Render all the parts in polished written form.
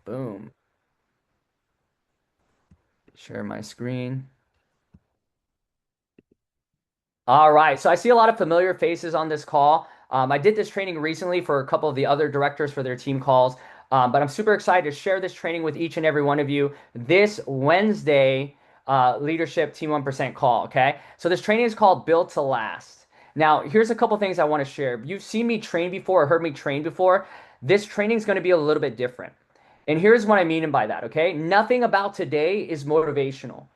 Boom. Share my screen. All right. So I see a lot of familiar faces on this call. I did this training recently for a couple of the other directors for their team calls. But I'm super excited to share this training with each and every one of you this Wednesday leadership team 1% call. Okay. So this training is called Built to Last. Now, here's a couple things I want to share. You've seen me train before or heard me train before. This training is going to be a little bit different. And here's what I mean by that. Okay. Nothing about today is motivational.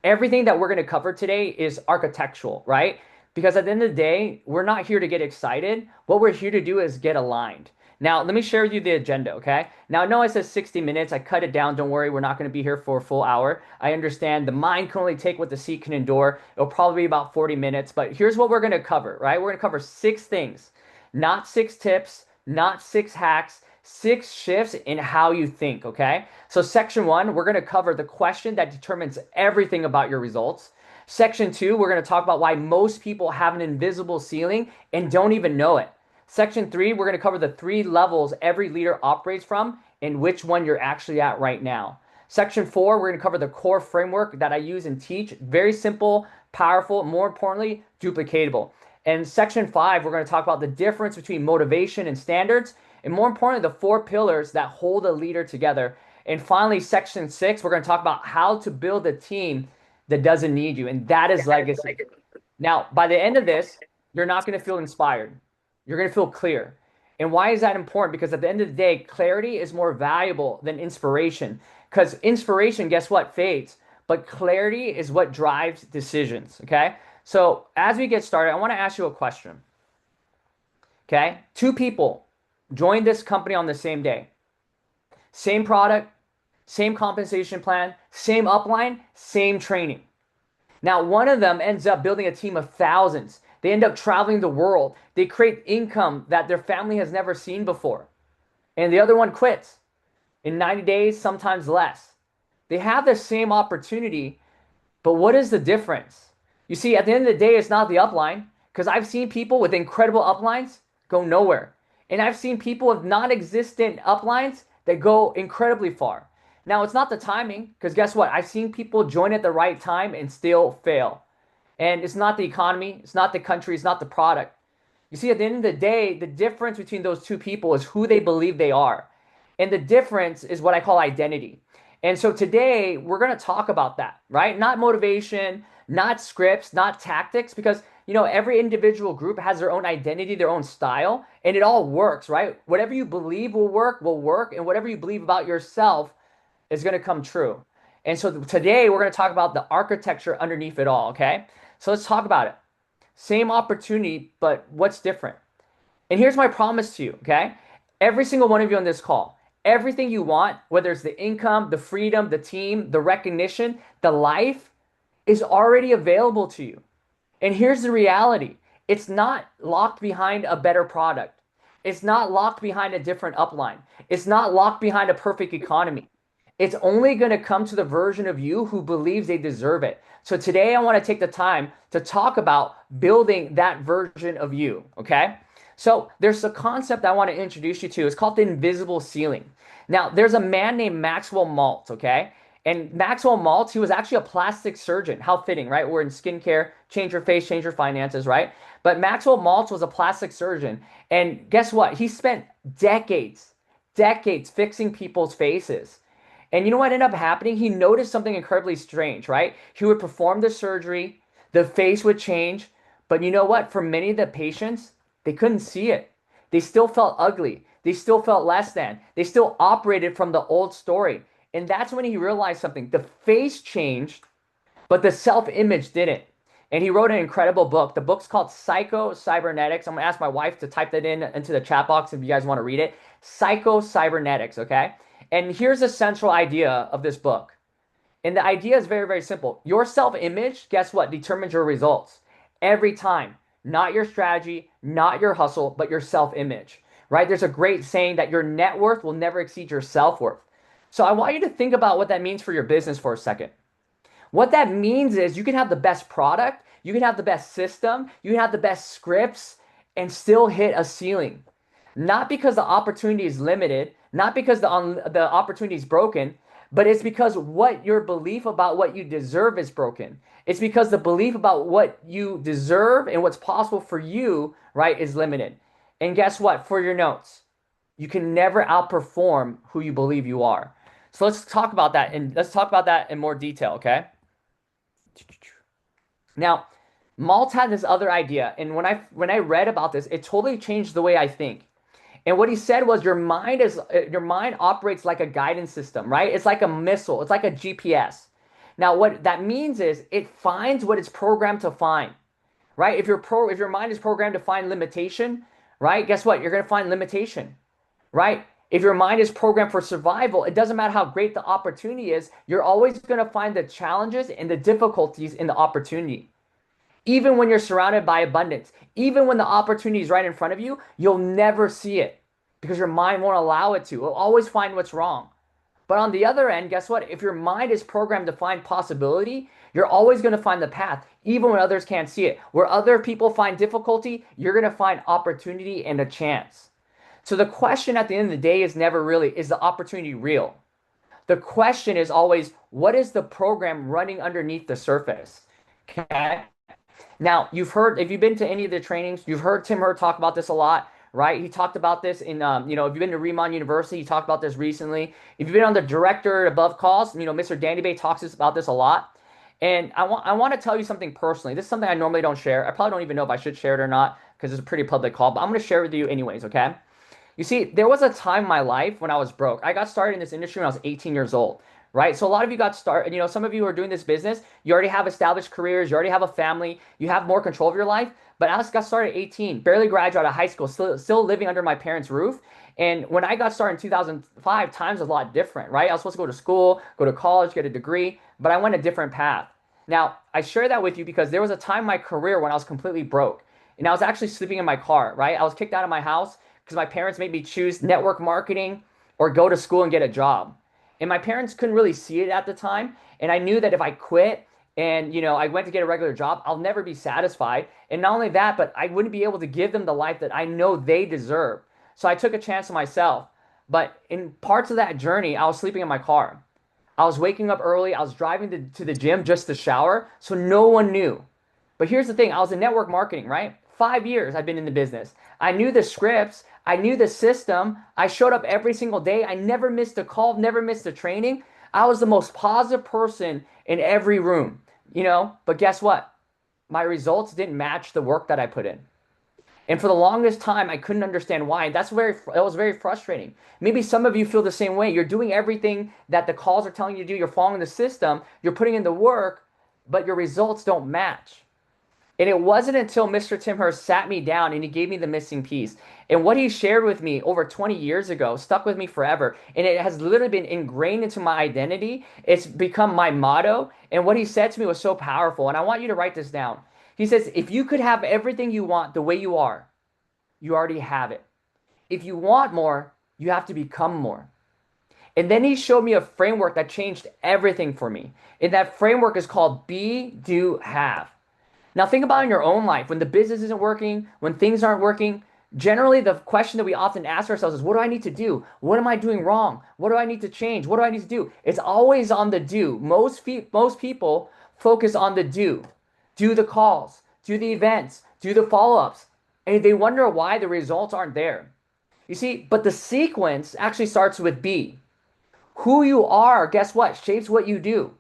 Everything that we're going to cover today is architectural, right? Because at the end of the day, we're not here to get excited. What we're here to do is get aligned. Now, let me share with you the agenda, okay? Now, I know it says 60 minutes. I cut it down. Don't worry, we're not going to be here for a full hour. I understand the mind can only take what the seat can endure. It'll probably be about 40 minutes, but here's what we're going to cover, right? We're going to cover six things, not six tips, not six hacks, six shifts in how you think, okay? So, section one, we're going to cover the question that determines everything about your results. Section two, we're going to talk about why most people have an invisible ceiling and don't even know it. Section three, we're going to cover the three levels every leader operates from and which one you're actually at right now. Section four, we're going to cover the core framework that I use and teach. Very simple, powerful, more importantly, duplicatable. And section five, we're going to talk about the difference between motivation and standards, and more importantly, the four pillars that hold a leader together. And finally, section six, we're going to talk about how to build a team that doesn't need you, and that is legacy. Now, by the end of this, you're not going to feel inspired. You're going to feel clear. And why is that important? Because at the end of the day, clarity is more valuable than inspiration. Because inspiration, guess what, fades. But clarity is what drives decisions. Okay. So as we get started, I want to ask you a question. Okay. Two people joined this company on the same day. Same product, same compensation plan, same upline, same training. Now, one of them ends up building a team of thousands. They end up traveling the world. They create income that their family has never seen before. And the other one quits in 90 days, sometimes less. They have the same opportunity, but what is the difference? You see, at the end of the day, it's not the upline, because I've seen people with incredible uplines go nowhere. And I've seen people with non existent uplines that go incredibly far. Now, it's not the timing, because guess what? I've seen people join at the right time and still fail. And it's not the economy, it's not the country, it's not the product. You see, at the end of the day, the difference between those two people is who they believe they are. And the difference is what I call identity. And so today we're going to talk about that, right? Not motivation, not scripts, not tactics, because every individual group has their own identity, their own style, and it all works, right? Whatever you believe will work, and whatever you believe about yourself is going to come true. And so today we're going to talk about the architecture underneath it all, okay? So let's talk about it. Same opportunity, but what's different? And here's my promise to you, okay? Every single one of you on this call, everything you want, whether it's the income, the freedom, the team, the recognition, the life, is already available to you. And here's the reality, it's not locked behind a better product, it's not locked behind a different upline, it's not locked behind a perfect economy. It's only going to come to the version of you who believes they deserve it. So today I want to take the time to talk about building that version of you, okay? So there's a concept I want to introduce you to. It's called the invisible ceiling. Now, there's a man named Maxwell Maltz, okay? And Maxwell Maltz, he was actually a plastic surgeon. How fitting, right? We're in skincare, change your face, change your finances, right? But Maxwell Maltz was a plastic surgeon. And guess what? He spent decades fixing people's faces. And you know what ended up happening? He noticed something incredibly strange, right? He would perform the surgery, the face would change, but you know what? For many of the patients, they couldn't see it. They still felt ugly. They still felt less than. They still operated from the old story. And that's when he realized something. The face changed, but the self-image didn't. And he wrote an incredible book. The book's called Psycho Cybernetics. I'm gonna ask my wife to type that in into the chat box if you guys want to read it. Psycho Cybernetics, okay? And here's the central idea of this book. And the idea is very, very simple. Your self-image, guess what, determines your results every time. Not your strategy, not your hustle, but your self-image, right? There's a great saying that your net worth will never exceed your self-worth. So I want you to think about what that means for your business for a second. What that means is you can have the best product, you can have the best system, you can have the best scripts, and still hit a ceiling. Not because the opportunity is limited, Not because the opportunity is broken, but it's because what your belief about what you deserve is broken. It's because the belief about what you deserve and what's possible for you, right, is limited. And guess what? For your notes, you can never outperform who you believe you are. So let's talk about that in more detail, okay? Now, Malt had this other idea, and when I read about this, it totally changed the way I think. And what he said was your mind operates like a guidance system, right? It's like a missile, it's like a GPS. Now, what that means is it finds what it's programmed to find, right? If your mind is programmed to find limitation, right? Guess what? You're going to find limitation, right? If your mind is programmed for survival, it doesn't matter how great the opportunity is, you're always going to find the challenges and the difficulties in the opportunity. Even when you're surrounded by abundance, even when the opportunity is right in front of you, you'll never see it because your mind won't allow it to. It'll always find what's wrong. But on the other end, guess what? If your mind is programmed to find possibility, you're always going to find the path, even when others can't see it. Where other people find difficulty, you're going to find opportunity and a chance. So the question at the end of the day is never really, is the opportunity real? The question is always, what is the program running underneath the surface? Okay. Now, if you've been to any of the trainings, you've heard Tim Hurt talk about this a lot, right? He talked about this if you've been to Riman University, he talked about this recently. If you've been on the director above calls, Mr. Danny Bay talks about this a lot. And I want to tell you something personally. This is something I normally don't share. I probably don't even know if I should share it or not because it's a pretty public call, but I'm going to share it with you anyways, okay? You see, there was a time in my life when I was broke. I got started in this industry when I was 18 years old, right? So a lot of you got started, some of you who are doing this business, you already have established careers, you already have a family, you have more control of your life. But I got started at 18, barely graduated out of high school, still living under my parents' roof. And when I got started in 2005, times was a lot different, right? I was supposed to go to school, go to college, get a degree, but I went a different path. Now, I share that with you because there was a time in my career when I was completely broke. And I was actually sleeping in my car, right? I was kicked out of my house because my parents made me choose network marketing or go to school and get a job. And my parents couldn't really see it at the time. And I knew that if I quit and, I went to get a regular job, I'll never be satisfied. And not only that, but I wouldn't be able to give them the life that I know they deserve. So I took a chance on myself. But in parts of that journey, I was sleeping in my car. I was waking up early. I was driving to the gym just to shower. So no one knew. But here's the thing, I was in network marketing, right? 5 years I've been in the business. I knew the scripts, I knew the system. I showed up every single day. I never missed a call, never missed a training. I was the most positive person in every room, But guess what? My results didn't match the work that I put in. And for the longest time, I couldn't understand why. That was very frustrating. Maybe some of you feel the same way. You're doing everything that the calls are telling you to do. You're following the system. You're putting in the work, but your results don't match. And it wasn't until Mr. Tim Hurst sat me down and he gave me the missing piece. And what he shared with me over 20 years ago stuck with me forever. And it has literally been ingrained into my identity. It's become my motto. And what he said to me was so powerful. And I want you to write this down. He says, if you could have everything you want the way you are, you already have it. If you want more, you have to become more. And then he showed me a framework that changed everything for me. And that framework is called Be, Do, Have. Now think about in your own life when the business isn't working, when things aren't working. Generally, the question that we often ask ourselves is, what do I need to do? What am I doing wrong? What do I need to change? What do I need to do? It's always on the do. Most people focus on the do. Do the calls, do the events, do the follow-ups. And they wonder why the results aren't there. You see, but the sequence actually starts with be. Who you are, guess what? Shapes what you do.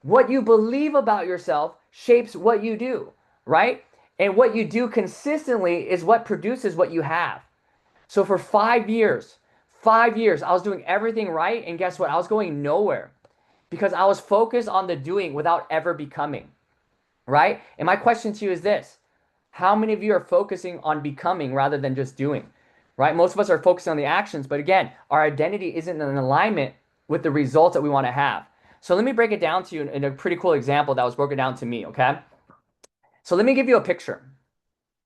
What you believe about yourself shapes what you do, right? And what you do consistently is what produces what you have. So for 5 years, I was doing everything right. And guess what? I was going nowhere because I was focused on the doing without ever becoming, right? And my question to you is this: how many of you are focusing on becoming rather than just doing, right? Most of us are focusing on the actions, but again, our identity isn't in alignment with the results that we want to have. So let me break it down to you in a pretty cool example that was broken down to me, okay? So let me give you a picture.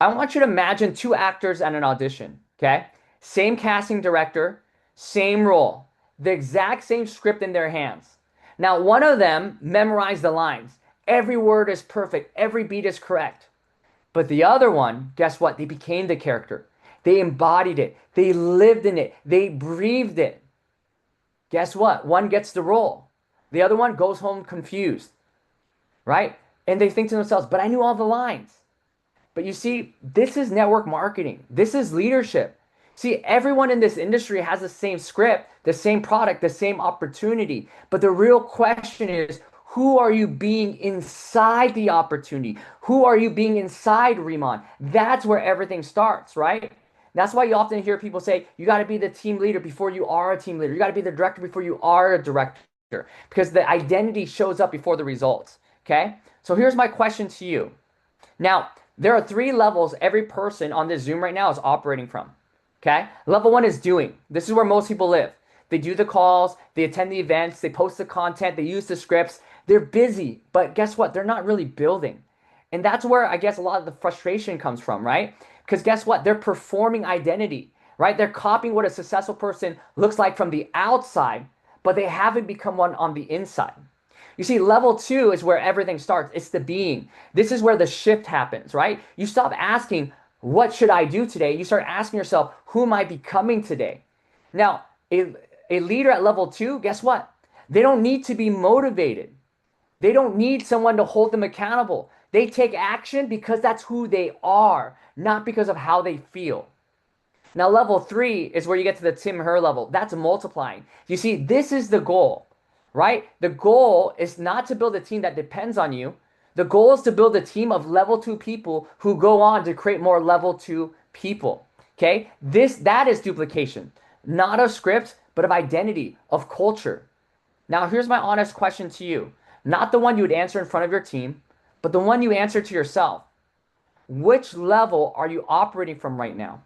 I want you to imagine two actors at an audition, okay? Same casting director, same role, the exact same script in their hands. Now, one of them memorized the lines. Every word is perfect, every beat is correct. But the other one, guess what? They became the character. They embodied it. They lived in it. They breathed it. Guess what? One gets the role. The other one goes home confused, right? And they think to themselves, but I knew all the lines. But you see, this is network marketing. This is leadership. See, everyone in this industry has the same script, the same product, the same opportunity. But the real question is, who are you being inside the opportunity? Who are you being inside Riman? That's where everything starts, right? That's why you often hear people say, you got to be the team leader before you are a team leader. You got to be the director before you are a director, because the identity shows up before the results. Okay. So here's my question to you. Now, there are three levels every person on this Zoom right now is operating from. Okay. Level one is doing. This is where most people live. They do the calls, they attend the events, they post the content, they use the scripts. They're busy, but guess what? They're not really building. And that's where I guess a lot of the frustration comes from, right? Because guess what? They're performing identity, right? They're copying what a successful person looks like from the outside, but they haven't become one on the inside. You see, level two is where everything starts. It's the being. This is where the shift happens, right? You stop asking, what should I do today? You start asking yourself, who am I becoming today? Now, a leader at level two, guess what? They don't need to be motivated. They don't need someone to hold them accountable. They take action because that's who they are, not because of how they feel. Now, level three is where you get to the Tim Her level. That's multiplying. You see, this is the goal, right? The goal is not to build a team that depends on you. The goal is to build a team of level two people who go on to create more level two people. Okay? That is duplication, not of script, but of identity, of culture. Now, here's my honest question to you. Not the one you would answer in front of your team, but the one you answer to yourself. Which level are you operating from right now?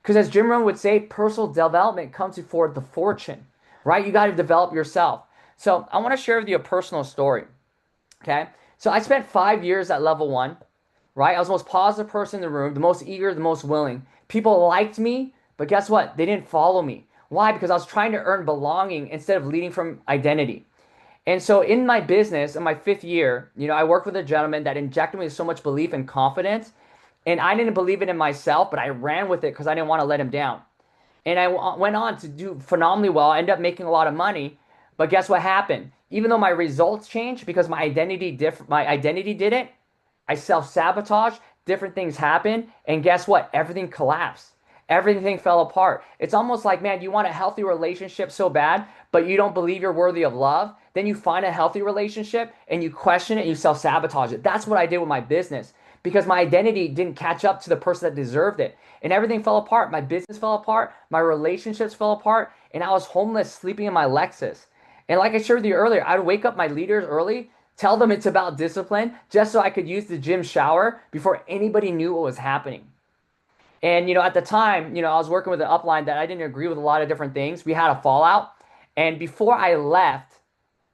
Because as Jim Rohn would say, personal development comes before the fortune, right? You got to develop yourself. So I want to share with you a personal story. Okay. So I spent 5 years at level one, right? I was the most positive person in the room, the most eager, the most willing. People liked me, but guess what? They didn't follow me. Why? Because I was trying to earn belonging instead of leading from identity. And so in my business, in my 5th year, I worked with a gentleman that injected me with so much belief and confidence. And I didn't believe it in myself, but I ran with it because I didn't want to let him down. And I went on to do phenomenally well. I ended up making a lot of money. But guess what happened? Even though my results changed because my identity didn't, I self-sabotage, different things happen, and guess what? Everything collapsed. Everything fell apart. It's almost like, man, you want a healthy relationship so bad, but you don't believe you're worthy of love. Then you find a healthy relationship and you question it and you self-sabotage it. That's what I did with my business because my identity didn't catch up to the person that deserved it. And everything fell apart. My business fell apart. My relationships fell apart. And I was homeless, sleeping in my Lexus. And like I shared with you earlier, I'd wake up my leaders early, tell them it's about discipline, just so I could use the gym shower before anybody knew what was happening. And, at the time, I was working with an upline that I didn't agree with a lot of different things. We had a fallout. And before I left,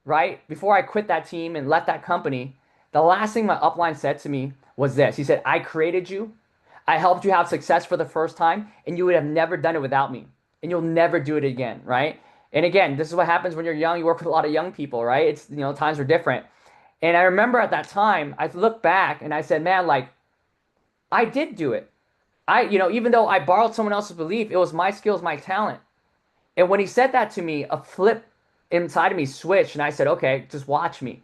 right, before I quit that team and left that company, the last thing my upline said to me was this. He said, I created you. I helped you have success for the first time, and you would have never done it without me. And you'll never do it again, right? And again, this is what happens when you're young. You work with a lot of young people, right? It's, times are different. And I remember at that time, I looked back and I said, man, like, I did do it. Even though I borrowed someone else's belief, it was my skills, my talent. And when he said that to me, a flip inside of me switched, and I said, okay, just watch me.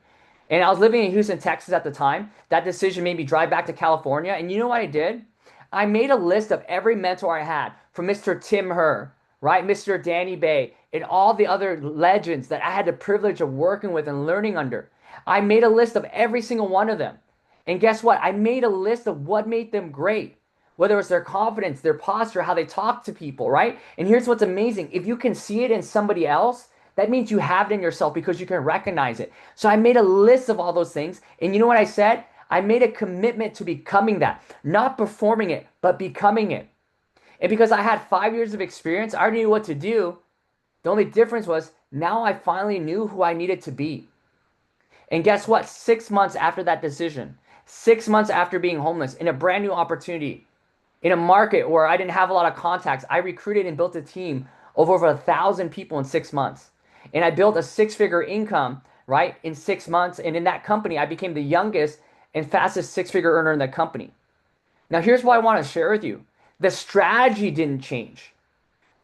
And I was living in Houston, Texas at the time. That decision made me drive back to California. And you know what I did? I made a list of every mentor I had, from Mr. Tim Her, right? Mr. Danny Bay, and all the other legends that I had the privilege of working with and learning under. I made a list of every single one of them. And guess what? I made a list of what made them great. Whether it's their confidence, their posture, how they talk to people, right? And here's what's amazing. If you can see it in somebody else, that means you have it in yourself because you can recognize it. So I made a list of all those things. And you know what I said? I made a commitment to becoming that. Not performing it, but becoming it. And because I had 5 years of experience, I already knew what to do. The only difference was now I finally knew who I needed to be. And guess what? 6 months after that decision, 6 months after being homeless, in a brand new opportunity, in a market where I didn't have a lot of contacts, I recruited and built a team of over 1,000 people in 6 months. And I built a 6-figure income, right, in 6 months. And in that company, I became the youngest and fastest 6-figure earner in that company. Now, here's what I want to share with you. The strategy didn't change.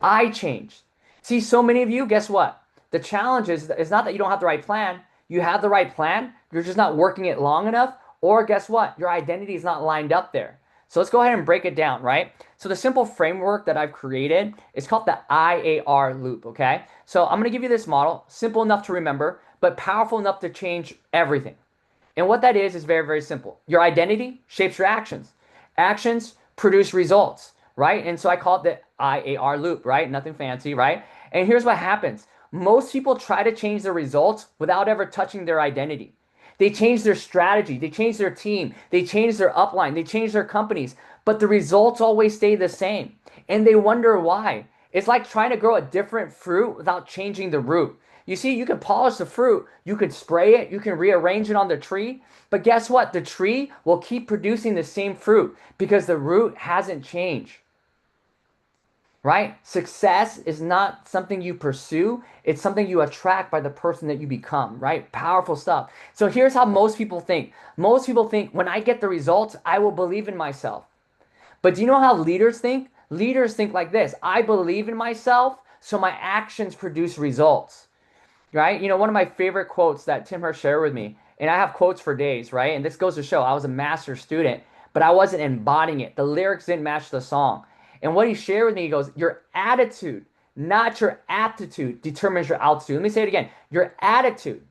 I changed. See, so many of you, guess what? The challenge is not that you don't have the right plan. You have the right plan. You're just not working it long enough. Or guess what? Your identity is not lined up there. So let's go ahead and break it down, right? So the simple framework that I've created is called the IAR loop, okay? So I'm going to give you this model, simple enough to remember, but powerful enough to change everything. And what that is very, very simple. Your identity shapes your actions. Actions produce results, right? And so I call it the IAR loop, right? Nothing fancy, right? And here's what happens. Most people try to change their results without ever touching their identity. They change their strategy, they change their team, they change their upline, they change their companies, but the results always stay the same. And they wonder why. It's like trying to grow a different fruit without changing the root. You see, you can polish the fruit, you can spray it, you can rearrange it on the tree, but guess what? The tree will keep producing the same fruit because the root hasn't changed, right? Success is not something you pursue, it's something you attract by the person that you become, right? Powerful stuff. So here's how most people think. Most people think when I get the results, I will believe in myself. But do you know how leaders think? Leaders think like this: I believe in myself, so my actions produce results, right? You know, one of my favorite quotes that Tim Hurst shared with me, and I have quotes for days, right? And this goes to show I was a master student, but I wasn't embodying it. The lyrics didn't match the song. And what he shared with me, he goes, your attitude, not your aptitude, determines your altitude. Let me say it again. Your attitude,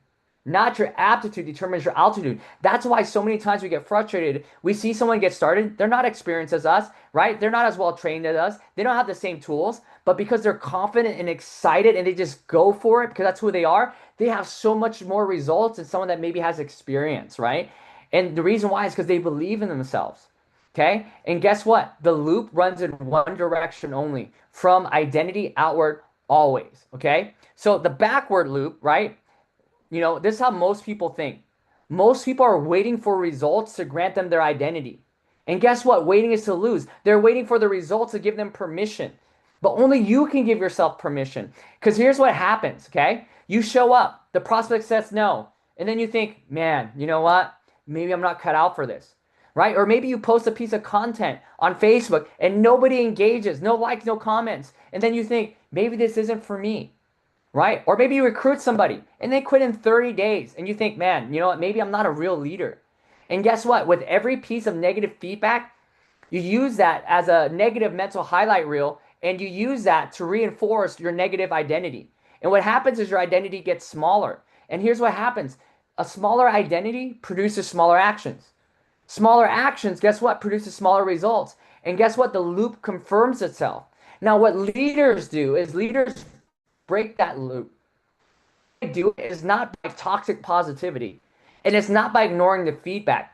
not your aptitude, determines your altitude. That's why so many times we get frustrated. We see someone get started. They're not experienced as us, right? They're not as well trained as us. They don't have the same tools, but because they're confident and excited and they just go for it because that's who they are, they have so much more results than someone that maybe has experience, right? And the reason why is because they believe in themselves. Okay. And guess what? The loop runs in one direction only, from identity outward always. Okay. So the backward loop, right? You know, this is how most people think. Most people are waiting for results to grant them their identity. And guess what? Waiting is to lose. They're waiting for the results to give them permission. But only you can give yourself permission. Because here's what happens, okay? You show up, the prospect says no. And then you think, man, you know what? Maybe I'm not cut out for this, right? Or maybe you post a piece of content on Facebook and nobody engages, no likes, no comments. And then you think, maybe this isn't for me, right? Or maybe you recruit somebody and they quit in 30 days and you think, man, you know what? Maybe I'm not a real leader. And guess what? With every piece of negative feedback, you use that as a negative mental highlight reel and you use that to reinforce your negative identity. And what happens is your identity gets smaller. And here's what happens. A smaller identity produces smaller actions. Smaller actions, guess what? Produces smaller results. And guess what? The loop confirms itself. Now, what leaders do is leaders break that loop. What they do is not by toxic positivity, and it's not by ignoring the feedback.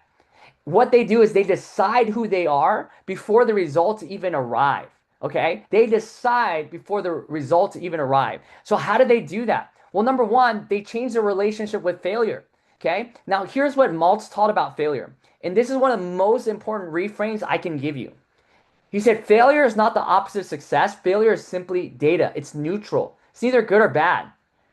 What they do is they decide who they are before the results even arrive. Okay? They decide before the results even arrive. So, how do they do that? Well, number one, they change their relationship with failure. Okay? Now, here's what Maltz taught about failure. And this is one of the most important reframes I can give you. He said, failure is not the opposite of success. Failure is simply data. It's neutral. It's neither good or bad,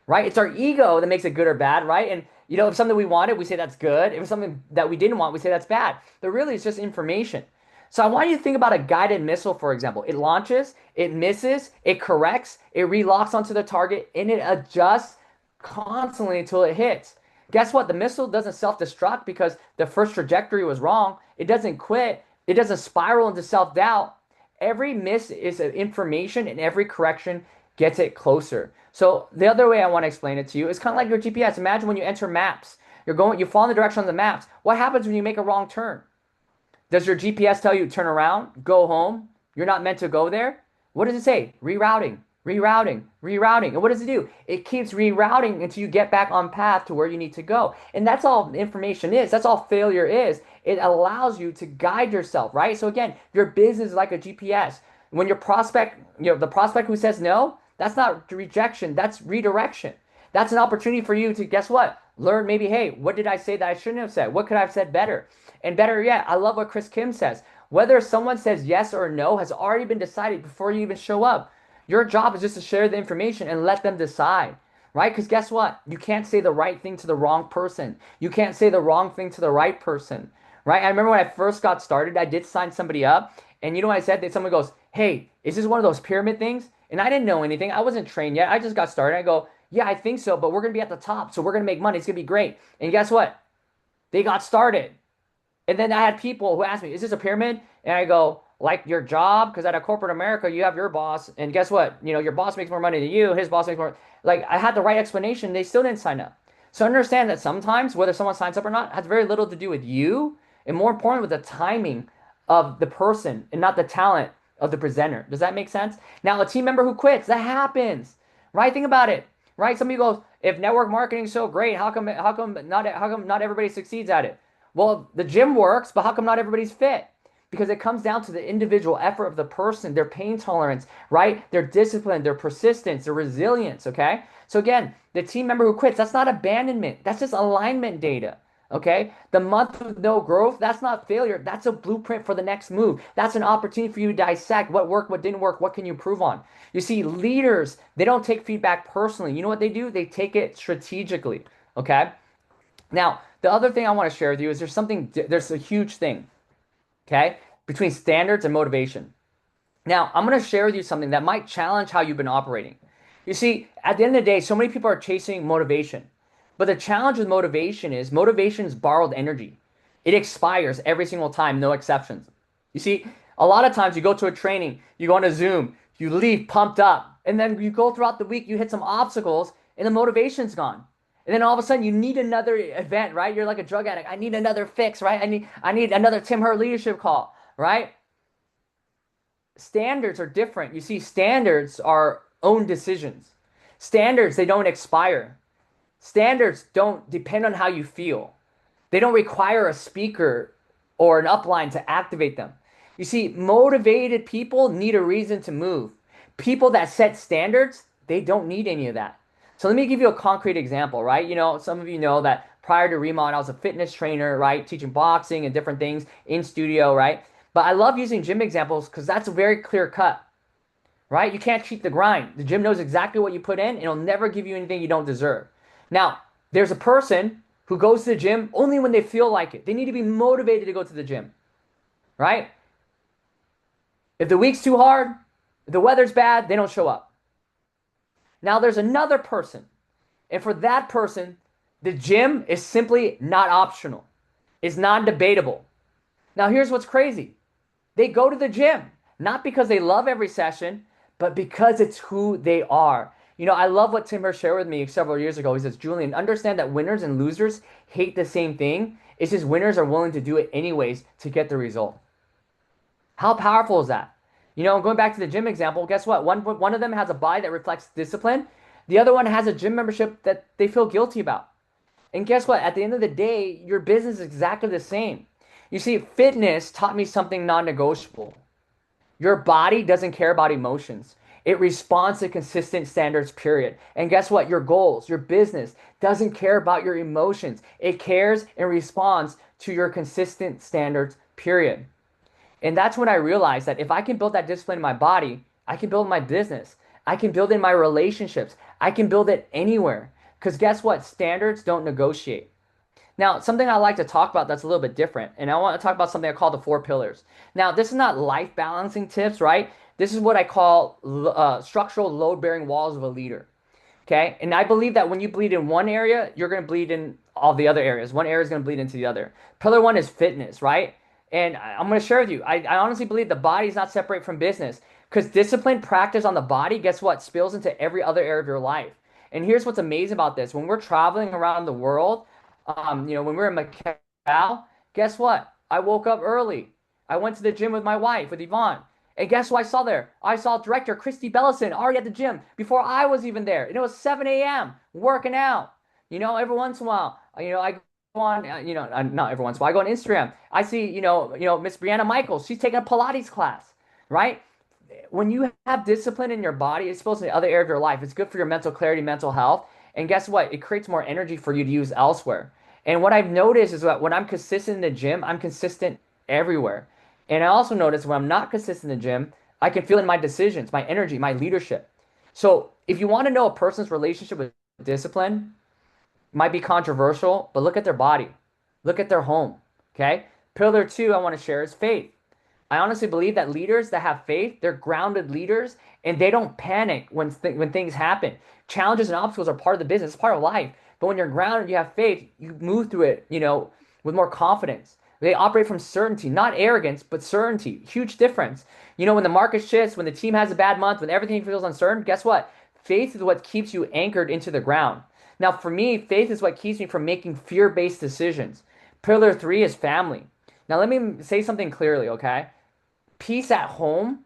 right? It's our ego that makes it good or bad, right? And you know, if something we wanted, we say that's good. If it's something that we didn't want, we say that's bad. But really, it's just information. So I want you to think about a guided missile, for example. It launches, it misses, it corrects, it relocks onto the target, and it adjusts constantly until it hits. Guess what? The missile doesn't self-destruct because the first trajectory was wrong. It doesn't quit. It doesn't spiral into self-doubt. Every miss is information and every correction gets it closer. So the other way I want to explain it to you is kind of like your GPS. Imagine when you enter maps. You follow the direction on the maps. What happens when you make a wrong turn? Does your GPS tell you turn around, go home? You're not meant to go there? What does it say? Rerouting, rerouting, rerouting. And what does it do? It keeps rerouting until you get back on path to where you need to go. And that's all information is. That's all failure is. It allows you to guide yourself, right? So again, your business is like a GPS. When your prospect, the prospect who says no, that's not rejection, that's redirection. That's an opportunity for you to, guess what? Learn maybe, hey, what did I say that I shouldn't have said? What could I have said better? And better yet, I love what Chris Kim says. Whether someone says yes or no has already been decided before you even show up. Your job is just to share the information and let them decide, right? Because guess what? You can't say the right thing to the wrong person. You can't say the wrong thing to the right person, right? I remember when I first got started, I did sign somebody up And you know what I said? That someone goes, "Hey, is this one of those pyramid things?" And I didn't know anything. I wasn't trained yet. I just got started. I go, "Yeah, I think so, but we're gonna be at the top, so we're gonna make money. It's gonna be great." And guess what? They got started. And then I had people who asked me, "Is this a pyramid?" And I go, "Like your job, because at a corporate America, you have your boss, and guess what? Your boss makes more money than you. His boss makes more." Like I had the right explanation. They still didn't sign up. So understand that sometimes whether someone signs up or not has very little to do with you, and more important with the timing of the person and not the talent of the presenter. Does that make sense? Now, a team member who quits, that happens, right? Think about it, right? Somebody goes, "If network marketing is so great, how come not everybody succeeds at it?" Well, the gym works, but how come not everybody's fit? Because it comes down to the individual effort of the person, their pain tolerance, right? Their discipline, their persistence, their resilience, okay? So again, the team member who quits, that's not abandonment. That's just alignment data. Okay. The month with no growth, that's not failure. That's a blueprint for the next move. That's an opportunity for you to dissect what worked, what didn't work, what can you improve on. You see, leaders, they don't take feedback personally. You know what they do? They take it strategically. Okay. Now, the other thing I want to share with you is there's a huge thing, okay, between standards and motivation. Now, I'm going to share with you something that might challenge how you've been operating. You see, at the end of the day, so many people are chasing motivation. But the challenge with motivation is borrowed energy. It expires every single time, no exceptions. You see, a lot of times you go to a training, you go on a Zoom, you leave pumped up, and then you go throughout the week, you hit some obstacles, and the motivation's gone. And then all of a sudden you need another event, right? You're like a drug addict. I need another fix, right? I need another Tim Hurt leadership call, right? Standards are different. You see, standards are own decisions. Standards, they don't expire. Standards don't depend on how you feel. They don't require a speaker or an upline to activate them. You see, motivated people need a reason to move. People that set standards, they don't need any of that. So let me give you a concrete example, right? Some of you know that prior to Riman, I was a fitness trainer, right? Teaching boxing and different things in studio, right? But I love using gym examples because that's a very clear cut, right? You can't cheat the grind. The gym knows exactly what you put in, and it'll never give you anything you don't deserve. Now, there's a person who goes to the gym only when they feel like it. They need to be motivated to go to the gym, right? If the week's too hard, if the weather's bad, they don't show up. Now, there's another person, and for that person, the gym is simply not optional. It's non-debatable. Now, here's what's crazy. They go to the gym, not because they love every session, but because it's who they are. I love what Tim Hurst shared with me several years ago. He says, "Julian, understand that winners and losers hate the same thing. It's just winners are willing to do it anyways to get the result." How powerful is that? Going back to the gym example, guess what? One of them has a buy that reflects discipline. The other one has a gym membership that they feel guilty about. And guess what? At the end of the day, your business is exactly the same. You see, fitness taught me something non-negotiable. Your body doesn't care about emotions. It responds to consistent standards, period. And guess what? Your goals, your business doesn't care about your emotions. It cares and responds to your consistent standards, period. And that's when I realized that if I can build that discipline in my body, I can build my business. I can build in my relationships. I can build it anywhere. Because guess what? Standards don't negotiate. Now, something I like to talk about that's a little bit different, and I want to talk about something I call the four pillars. Now, this is not life balancing tips, right? This is what I call structural load bearing walls of a leader. Okay. And I believe that when you bleed in one area, you're going to bleed in all the other areas. One area is going to bleed into the other. Pillar one is fitness, right? And I'm going to share with you. I honestly believe the body is not separate from business because disciplined practice on the body, guess what? Spills into every other area of your life. And here's what's amazing about this. When we're traveling around the world, when we were in Macau, guess what? I woke up early. I went to the gym with my wife, with Yvonne. And guess who I saw there? I saw director Christy Bellison already at the gym before I was even there. And it was 7 a.m. working out. Every once in a while, I go on, not every once in a while, I go on Instagram. I see, Miss Brianna Michaels. She's taking a Pilates class, right? When you have discipline in your body, it's supposed to be the other area of your life. It's good for your mental clarity, mental health. And guess what? It creates more energy for you to use elsewhere. And what I've noticed is that when I'm consistent in the gym, I'm consistent everywhere. And I also notice when I'm not consistent in the gym, I can feel in my decisions, my energy, my leadership. So if you want to know a person's relationship with discipline, might be controversial, but look at their body. Look at their home. Okay. Pillar two I want to share is faith. I honestly believe that leaders that have faith, they're grounded leaders and they don't panic when things happen. Challenges and obstacles are part of the business, it's part of life. But when you're grounded, you have faith, you move through it, with more confidence. They operate from certainty, not arrogance, but certainty. Huge difference. When the market shifts, when the team has a bad month, when everything feels uncertain, guess what? Faith is what keeps you anchored into the ground. Now, for me, faith is what keeps me from making fear-based decisions. Pillar three is family. Now, let me say something clearly, okay? Peace at home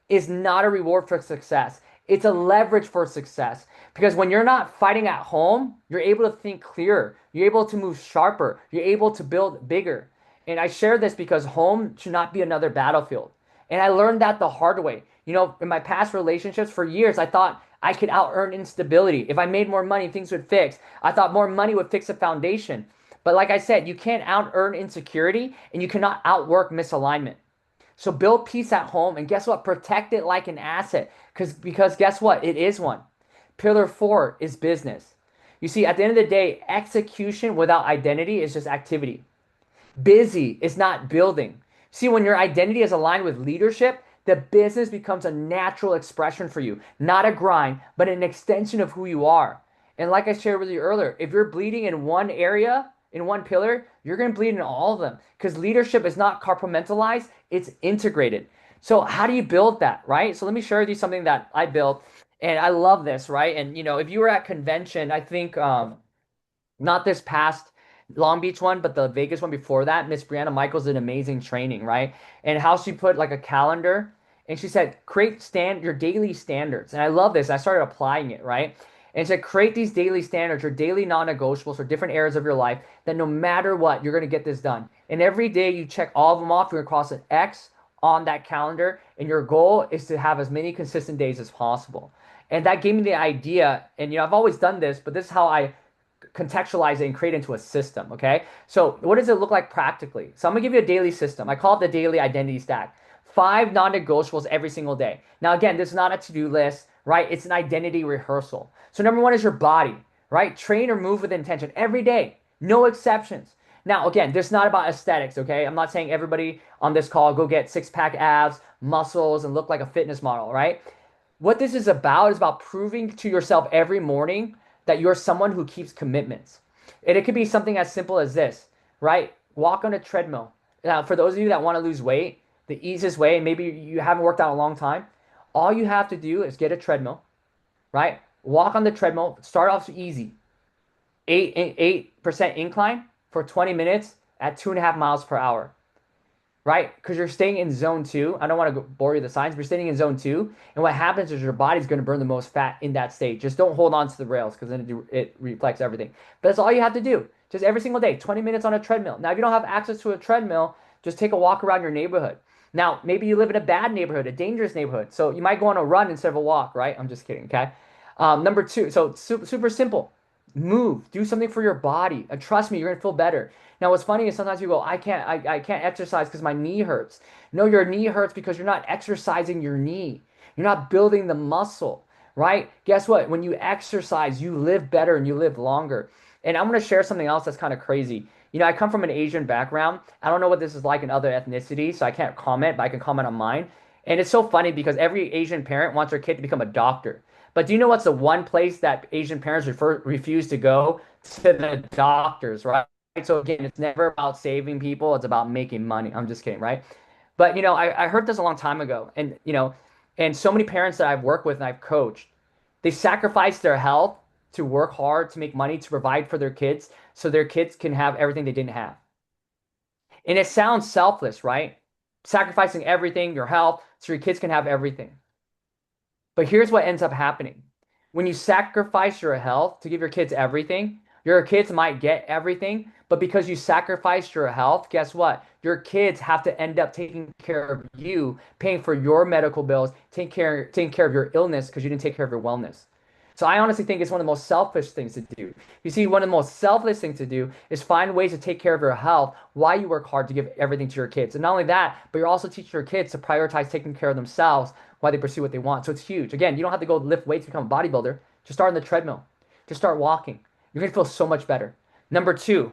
is not a reward for success. It's a leverage for success. Because when you're not fighting at home, you're able to think clearer. You're able to move sharper. You're able to build bigger. And I share this because home should not be another battlefield. And I learned that the hard way. In my past relationships for years, I thought I could out earn instability. If I made more money, things would fix. I thought more money would fix a foundation. But like I said, you can't out earn insecurity and you cannot outwork misalignment. So build peace at home and guess what? Protect it like an asset because guess what? It is one. Pillar four is business. You see, at the end of the day, execution without identity is just activity. Busy is not building. See, when your identity is aligned with leadership, the business becomes a natural expression for you, not a grind, but an extension of who you are. And like I shared with you earlier, if you're bleeding in one area, in one pillar, you're going to bleed in all of them because leadership is not compartmentalized, it's integrated. So, how do you build that, right? So, let me share with you something that I built, and I love this, right? And, if you were at convention, I think not this past Long Beach one, but the Vegas one before that, Miss Brianna Michaels did amazing training, right? And how she put like a calendar and she said, create your daily standards. And I love this. I started applying it, right? And said, create these daily standards, your daily non-negotiables for different areas of your life that no matter what, you're going to get this done. And every day you check all of them off, you're going to cross an X on that calendar. And your goal is to have as many consistent days as possible. And that gave me the idea. And, I've always done this, but this is how I contextualize it and create it into a system. Okay. So what does it look like practically? So I'm gonna give you a daily system. I call it the daily identity stack. 5 non-negotiables every single day. Now, again, this is not a to-do list, right? It's an identity rehearsal. So number one is your body, right? Train or move with intention every day. No exceptions. Now, again, this is not about aesthetics, okay? I'm not saying everybody on this call go get six-pack abs, muscles, and look like a fitness model, right? What this is about proving to yourself every morning that you're someone who keeps commitments. And it could be something as simple as this, right? Walk on a treadmill. Now, for those of you that want to lose weight, the easiest way, and maybe you haven't worked out in a long time, all you have to do is get a treadmill, right? Walk on the treadmill. Start off easy. 8% incline for 20 minutes at 2.5 miles per hour, right? Because you're staying in zone two. I don't want to bore you with the science, but you're staying in zone two. And what happens is your body's going to burn the most fat in that state. Just don't hold on to the rails because then it reflects everything. But that's all you have to do. Just every single day, 20 minutes on a treadmill. Now, if you don't have access to a treadmill, just take a walk around your neighborhood. Now, maybe you live in a bad neighborhood, a dangerous neighborhood. So you might go on a run instead of a walk, right? I'm just kidding, okay? Number two, so super simple. Move, do something for your body. And trust me, you're gonna feel better. Now, what's funny is sometimes you go, I can't exercise because my knee hurts. No, your knee hurts because you're not exercising your knee. You're not building the muscle, right? Guess what? When you exercise, you live better and you live longer. And I'm gonna share something else that's kind of crazy. I come from an Asian background. I don't know what this is like in other ethnicities, so I can't comment, but I can comment on mine. And it's so funny because every Asian parent wants their kid to become a doctor. But do you know what's the one place that Asian parents refuse to go? To the doctors, right? So again, it's never about saving people, it's about making money. I'm just kidding, right? But I heard this a long time ago, and and so many parents that I've worked with and I've coached, they sacrifice their health to work hard, to make money, to provide for their kids, so their kids can have everything they didn't have. And it sounds selfless, right? Sacrificing everything, your health, so your kids can have everything. But here's what ends up happening. When you sacrifice your health to give your kids everything, your kids might get everything, but because you sacrificed your health, guess what? Your kids have to end up taking care of you, paying for your medical bills, taking care of your illness because you didn't take care of your wellness. So I honestly think it's one of the most selfish things to do. You see, one of the most selfless things to do is find ways to take care of your health while you work hard to give everything to your kids. And not only that, but you're also teaching your kids to prioritize taking care of themselves while they pursue what they want. So it's huge. Again, you don't have to go lift weights to become a bodybuilder. Just start on the treadmill. Just start walking. You're going to feel so much better. Number two,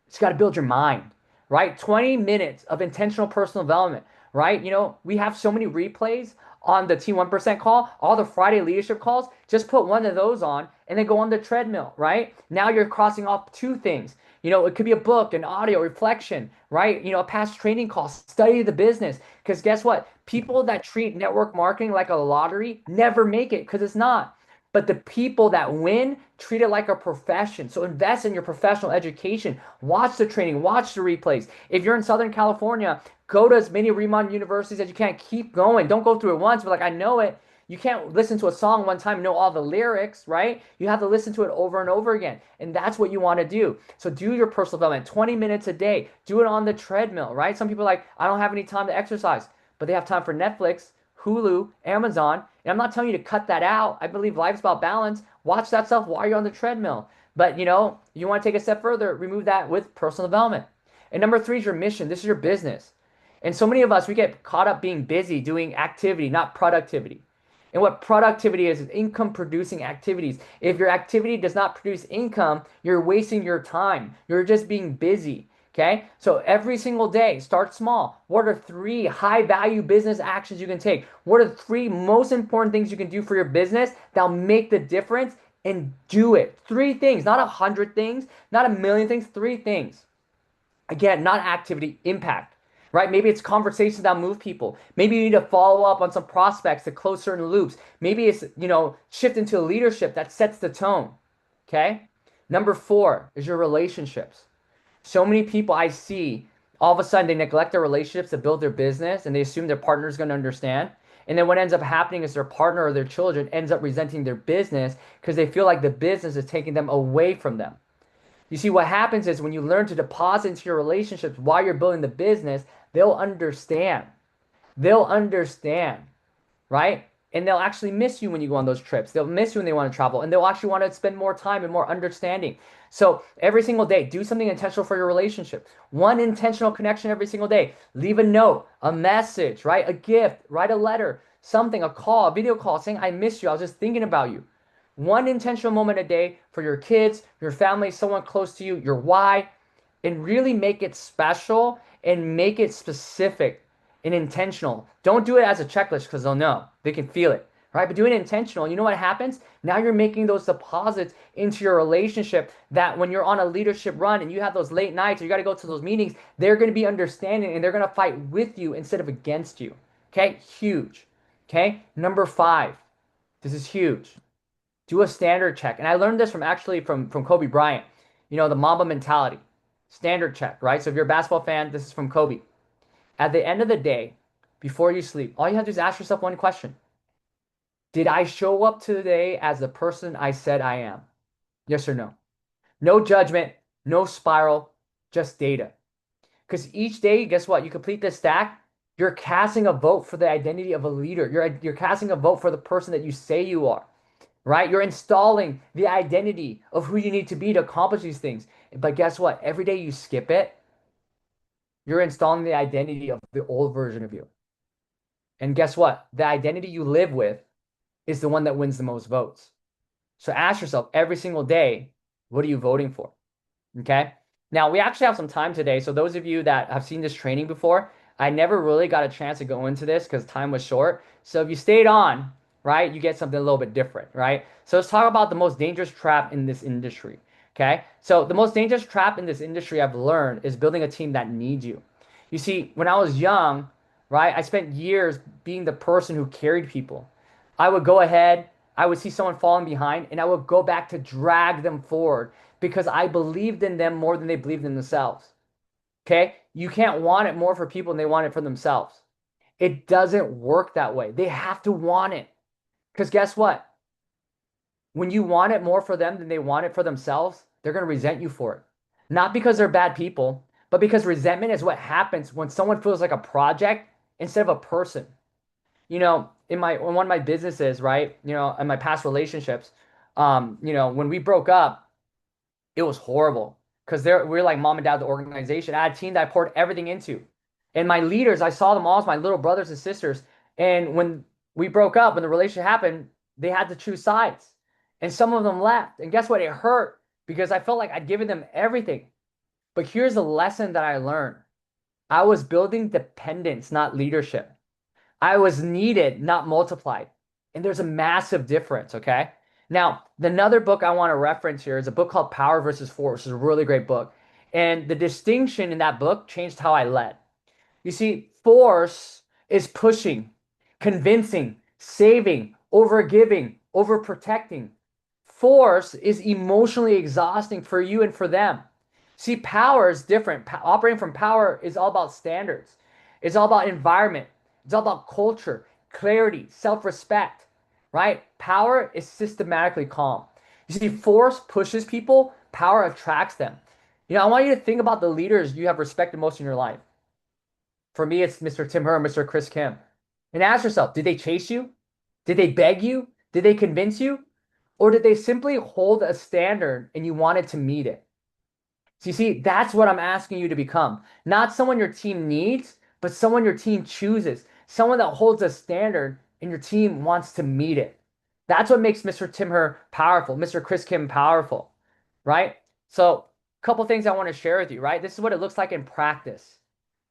it's got to build your mind, right? 20 minutes of intentional personal development. right? We have so many replays on the T1% call, all the Friday leadership calls. Just put one of those on and then go on the treadmill, right? Now you're crossing off two things. It could be a book, an audio, reflection, right? A past training call, study the business. Because guess what? People that treat network marketing like a lottery never make it because it's not. But the people that win treat it like a profession. So invest in your professional education. Watch the training, watch the replays. If you're in Southern California, go to as many Riman universities as you can. Keep going. Don't go through it once, but like I know it. You can't listen to a song one time and know all the lyrics, right? You have to listen to it over and over again. And that's what you want to do. So do your personal development 20 minutes a day. Do it on the treadmill, right? Some people are like, I don't have any time to exercise, but they have time for Netflix, Hulu, Amazon. And I'm not telling you to cut that out. I believe life's about balance. Watch that stuff while you're on the treadmill. But you want to take a step further, remove that with personal development. And number three is your mission. This is your business. And so many of us, we get caught up being busy doing activity, not productivity. And what productivity is income producing activities. If your activity does not produce income, you're wasting your time. You're just being busy. Okay. So every single day, start small. What are three high value business actions you can take? What are the three most important things you can do for your business that'll make the difference and do it? Three things, not 100 things, not a million things, three things. Again, not activity, impact, right? Maybe it's conversations that move people. Maybe you need to follow up on some prospects to close certain loops. Maybe it's, shift into a leadership that sets the tone. Okay. Number four is your relationships. So many people I see, all of a sudden they neglect their relationships to build their business and they assume their partner is going to understand. And then what ends up happening is their partner or their children ends up resenting their business because they feel like the business is taking them away from them. You see, what happens is when you learn to deposit into your relationships while you're building the business, they'll understand. They'll understand, right? And they'll actually miss you when you go on those trips. They'll miss you when they want to travel, and they'll actually want to spend more time and more understanding. So every single day, do something intentional for your relationship. One intentional connection every single day. Leave a note, a message, right? A gift, write a letter, something, a call, a video call saying, I miss you. I was just thinking about you. One intentional moment a day for your kids, your family, someone close to you, your why, and really make it special and make it specific and intentional. Don't do it as a checklist because they'll know. They can feel it, right? But do it intentional. You know what happens? Now you're making those deposits into your relationship that when you're on a leadership run and you have those late nights or you got to go to those meetings, they're going to be understanding and they're going to fight with you instead of against you. Okay? Huge. Okay? Number five. This is huge. Do a standard check. And I learned this from Kobe Bryant. The Mamba mentality. Standard check, right? So if you're a basketball fan, this is from Kobe. At the end of the day, before you sleep, all you have to do is ask yourself one question. Did I show up today as the person I said I am? Yes or no? No judgment, no spiral, just data. Because each day, guess what? You complete this stack, you're casting a vote for the identity of a leader. You're casting a vote for the person that you say you are, right? You're installing the identity of who you need to be to accomplish these things. But guess what? Every day you skip it, you're installing the identity of the old version of you. And guess what? The identity you live with is the one that wins the most votes. So ask yourself every single day, what are you voting for? Okay. Now we actually have some time today. So those of you that have seen this training before, I never really got a chance to go into this because time was short. So if you stayed on, right, you get something a little bit different, right? So let's talk about the most dangerous trap in this industry. Okay. So the most dangerous trap in this industry I've learned is building a team that needs you. You see, when I was young, right, I spent years being the person who carried people. I would go ahead, I would see someone falling behind, and I would go back to drag them forward because I believed in them more than they believed in themselves. Okay? You can't want it more for people than they want it for themselves. It doesn't work that way. They have to want it. Because guess what? When you want it more for them than they want it for themselves, they're going to resent you for it. Not because they're bad people, but because resentment is what happens when someone feels like a project instead of a person. In one of my businesses, right? In my past relationships, when we broke up, it was horrible because we're like mom and dad, the organization. I had a team that I poured everything into. And my leaders, I saw them all as my little brothers and sisters. And when we broke up, when the relationship happened, they had to choose sides. And some of them left. And guess what? It hurt because I felt like I'd given them everything. But here's the lesson that I learned. I was building dependence, not leadership. I was needed, not multiplied. And there's a massive difference, okay? Now, another book I want to reference here is a book called Power versus Force. It's a really great book. And the distinction in that book changed how I led. You see, force is pushing, convincing, saving, overgiving, overprotecting. Force is emotionally exhausting for you and for them. See, power is different. Operating from power is all about standards. It's all about environment. It's all about culture, clarity, self-respect, right? Power is systematically calm. You see, force pushes people, power attracts them. I want you to think about the leaders you have respected most in your life. For me, it's Mr. Tim Herr, Mr. Chris Kim. And ask yourself, did they chase you? Did they beg you? Did they convince you? Or did they simply hold a standard and you wanted to meet it? So you see, that's what I'm asking you to become. Not someone your team needs, but someone your team chooses. Someone that holds a standard and your team wants to meet it. That's what makes Mr. Tim Herr powerful, Mr. Chris Kim powerful, right? So, a couple things I want to share with you, right? This is what it looks like in practice.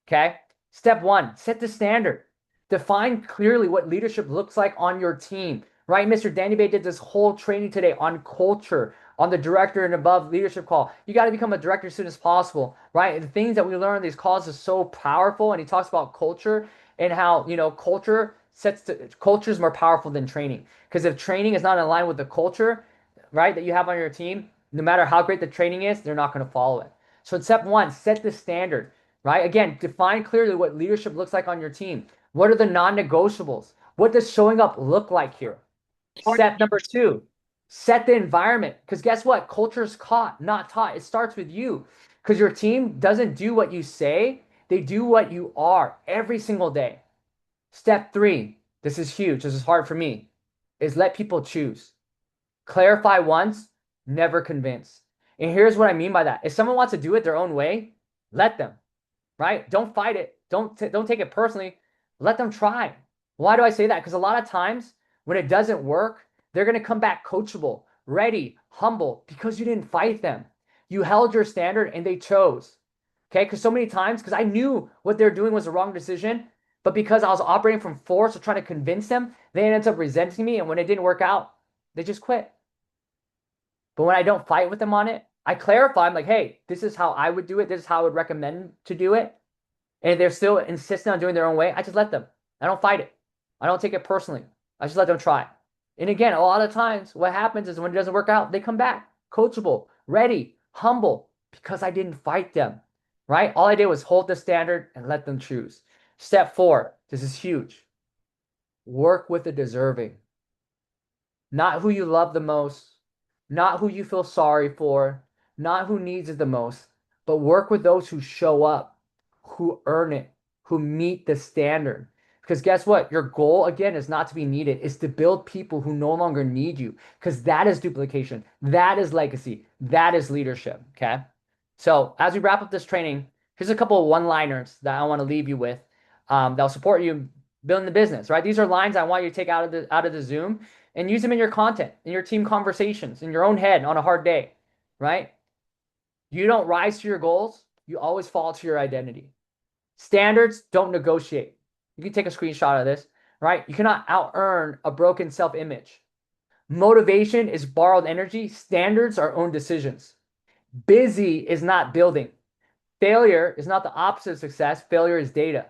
Okay. Step one, set the standard. Define clearly what leadership looks like on your team, right? Mr. Danny Bay did this whole training today on culture, on the director and above leadership call. You got to become a director as soon as possible, right? And the things that we learn in these calls is so powerful. And he talks about culture and how, culture is more powerful than training. Because if training is not in line with the culture, right, that you have on your team, no matter how great the training is, they're not going to follow it. So, step one, set the standard, right? Again, define clearly what leadership looks like on your team. What are the non-negotiables? What does showing up look like here? Step number two, set the environment. Because guess what? Culture is caught, not taught. It starts with you. Because your team doesn't do what you say, they do what you are every single day. Step three, this is huge. This is hard for me, is let people choose. Clarify once, never convince. And here's what I mean by that. If someone wants to do it their own way, let them, right? Don't fight it. Don't take it personally. Let them try. Why do I say that? Because a lot of times when it doesn't work, they're going to come back coachable, ready, humble, because you didn't fight them. You held your standard and they chose. Okay? Because so many times, because I knew what they're doing was the wrong decision, but because I was operating from force or trying to convince them, they ended up resenting me. And when it didn't work out, they just quit. But when I don't fight with them on it, I clarify. I'm like, hey, this is how I would do it. This is how I would recommend to do it. And if they're still insistent on doing their own way, I just let them. I don't fight it. I don't take it personally. I just let them try. And again, a lot of times what happens is when it doesn't work out, they come back coachable, ready, humble, because I didn't fight them, right? All I did was hold the standard and let them choose. Step four, this is huge. Work with the deserving. Not who you love the most, not who you feel sorry for, not who needs it the most, but work with those who show up, who earn it, who meet the standard. Because guess what? Your goal, again, is not to be needed, it's to build people who no longer need you, because that is duplication, that is legacy, that is leadership. Okay. So, as we wrap up this training, here's a couple of one-liners that I want to leave you with that'll support you building the business, right? These are lines I want you to take out of the Zoom and use them in your content, in your team conversations, in your own head on a hard day, right? You don't rise to your goals, you always fall to your identity. Standards don't negotiate. You can take a screenshot of this, right? You cannot out earn a broken self image. Motivation is borrowed energy, standards are own decisions. Busy is not building. Failure is not the opposite of success, failure is data.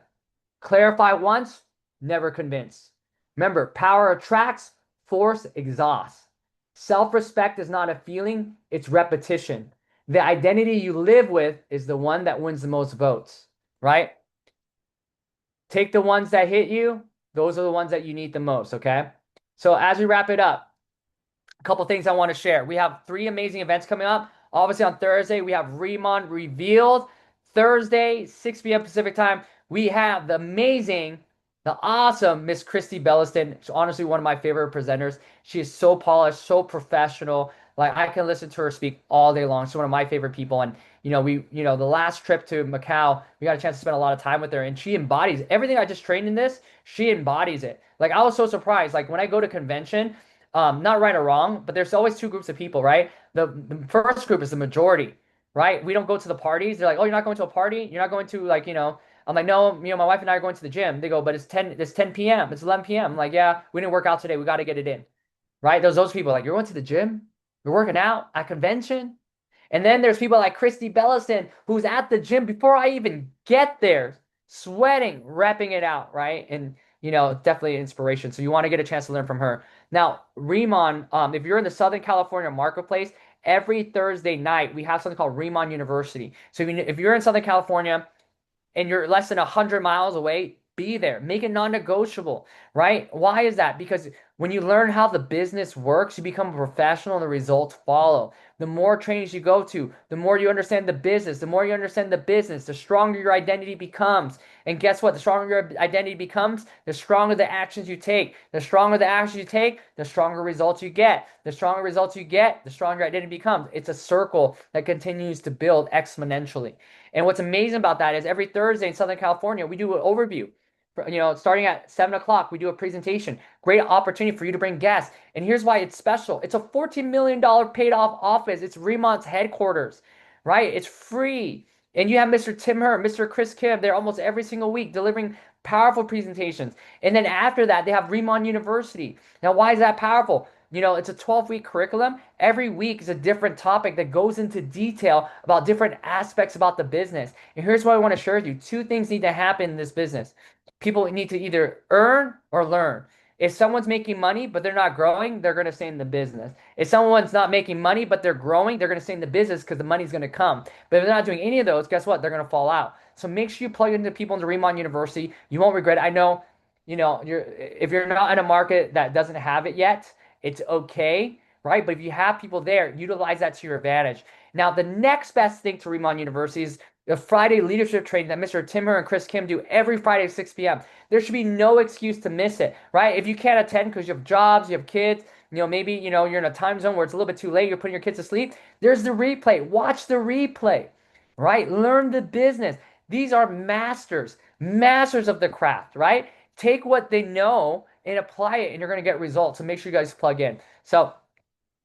Clarify once, never convince. Remember, power attracts, force exhausts. Self-respect is not a feeling, it's repetition. The identity you live with is the one that wins the most votes, right? Take the ones that hit you. Those are the ones that you need the most, okay? So as we wrap it up, a couple things I want to share. We have 3 amazing events coming up. Obviously on Thursday, we have Riman Revealed. Thursday, 6 p.m. Pacific time, we have the awesome Miss Christy Belliston. She's honestly one of my favorite presenters. She is so polished, so professional. Like I can listen to her speak all day long. She's one of my favorite people. And the last trip to Macau, we got a chance to spend a lot of time with her, and she embodies everything I just trained in this. She embodies it. Like I was so surprised. Like when I go to convention, not right or wrong, but there's always 2 groups of people, right? The first group is the majority, right? We don't go to the parties. They're like, oh, you're not going to a party? You're not going to I'm like, no, my wife and I are going to the gym. They go, but it's 10 p.m. It's 11 p.m. I'm like, yeah, we didn't work out today. We got to get it in. Right? Those people like, you're going to the gym? You're working out at convention? And then there's people like Christy Bellison, who's at the gym before I even get there, sweating, repping it out, right? And definitely inspiration. So you want to get a chance to learn from her. Now, Riman, if you're in the Southern California marketplace, every Thursday night we have something called Riman University. So if you're in Southern California, and you're less than 100 miles away, be there. Make it non-negotiable, right? Why is that? Because when you learn how the business works, you become a professional and the results follow. The more trainings you go to, the more you understand the business. The more you understand the business, the stronger your identity becomes. And guess what? The stronger your identity becomes, the stronger the actions you take. The stronger the actions you take, the stronger results you get. The stronger results you get, the stronger your identity becomes. It's a circle that continues to build exponentially. And what's amazing about that is every Thursday in Southern California, we do an overview. Starting at 7 o'clock, we do a presentation. Great opportunity for you to bring guests. And here's why it's special. It's a $14 million paid off office. It's Remont's headquarters, right? It's free. And you have Mr. Tim Her, Mr. Chris Kim there almost every single week delivering powerful presentations. And then after that, they have Remont University. Now, why is that powerful? It's a 12-week curriculum. Every week is a different topic that goes into detail about different aspects about the business. And here's what I want to share with you. Two things need to happen in this business. People need to either earn or learn. If someone's making money but they're not growing, they're going to stay in the business. If someone's not making money but they're growing, they're going to stay in the business because the money's going to come. But if they're not doing any of those, guess what? They're going to fall out. So make sure you plug into people into Remont University. You won't regret it. I know, if you're not in a market that doesn't have it yet, it's okay, right? But if you have people there, utilize that to your advantage. Now, the next best thing to Remont University is the Friday leadership training that Mr. Timmer and Chris Kim do every Friday at 6 p.m. There should be no excuse to miss it, right? If you can't attend because you have jobs, you have kids, maybe, you're in a time zone where it's a little bit too late, you're putting your kids to sleep, there's the replay. Watch the replay, right? Learn the business. These are masters of the craft, right? Take what they know and apply it, and you're going to get results. So make sure you guys plug in. So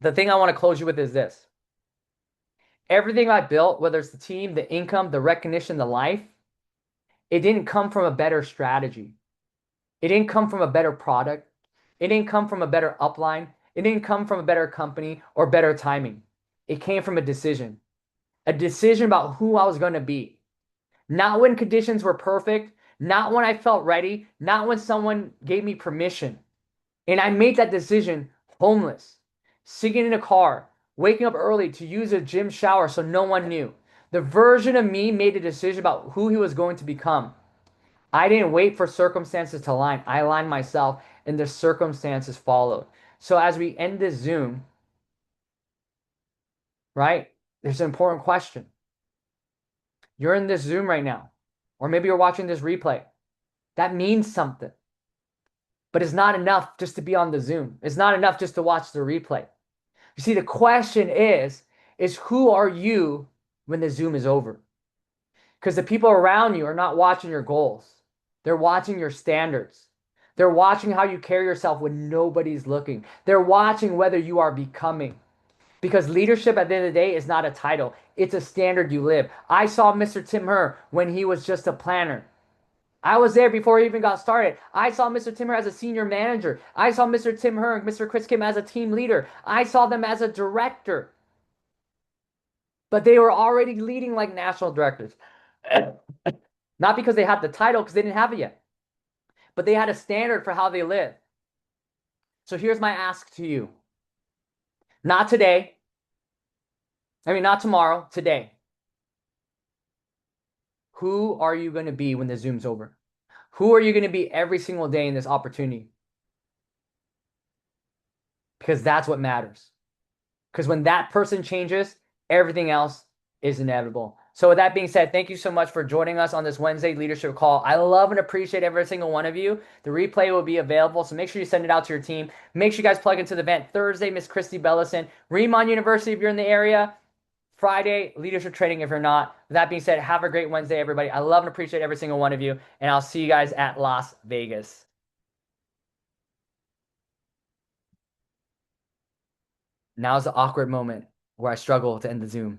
the thing I want to close you with is this. Everything I built, whether it's the team, the income, the recognition, the life, it didn't come from a better strategy. It didn't come from a better product. It didn't come from a better upline. It didn't come from a better company or better timing. It came from a decision about who I was going to be. Not when conditions were perfect, not when I felt ready, not when someone gave me permission. And I made that decision homeless, sitting in a car, waking up early to use a gym shower so no one knew. The version of me made a decision about who he was going to become. I didn't wait for circumstances to align. I aligned myself, and the circumstances followed. So as we end this Zoom, right, there's an important question. You're in this Zoom right now, or maybe you're watching this replay. That means something. But it's not enough just to be on the Zoom. It's not enough just to watch the replay. You see, the question is who are you when the Zoom is over? Because the people around you are not watching your goals. They're watching your standards. They're watching how you carry yourself when nobody's looking. They're watching whether you are becoming. Because leadership at the end of the day is not a title. It's a standard you live. I saw Mr. Tim Her when he was just a planner. I was there before he even got started. I saw Mr. Tim Her as a senior manager. I saw Mr. Tim Her and Mr. Chris Kim as a team leader. I saw them as a director. But they were already leading like national directors. Not because they had the title, because they didn't have it yet. But they had a standard for how they live. So here's my ask to you. Not today. I mean, not tomorrow, today. Who are you going to be when the Zoom's over? Who are you going to be every single day in this opportunity? Because that's what matters. Because when that person changes, everything else is inevitable. So with that being said, thank you so much for joining us on this Wednesday leadership call. I love and appreciate every single one of you. The replay will be available, so make sure you send it out to your team. Make sure you guys plug into the event Thursday, Miss Christy Bellison. Remont University if you're in the area. Friday, leadership training if you're not. With that being said, have a great Wednesday, everybody. I love and appreciate every single one of you, and I'll see you guys at Las Vegas. Now's the awkward moment where I struggle to end the Zoom.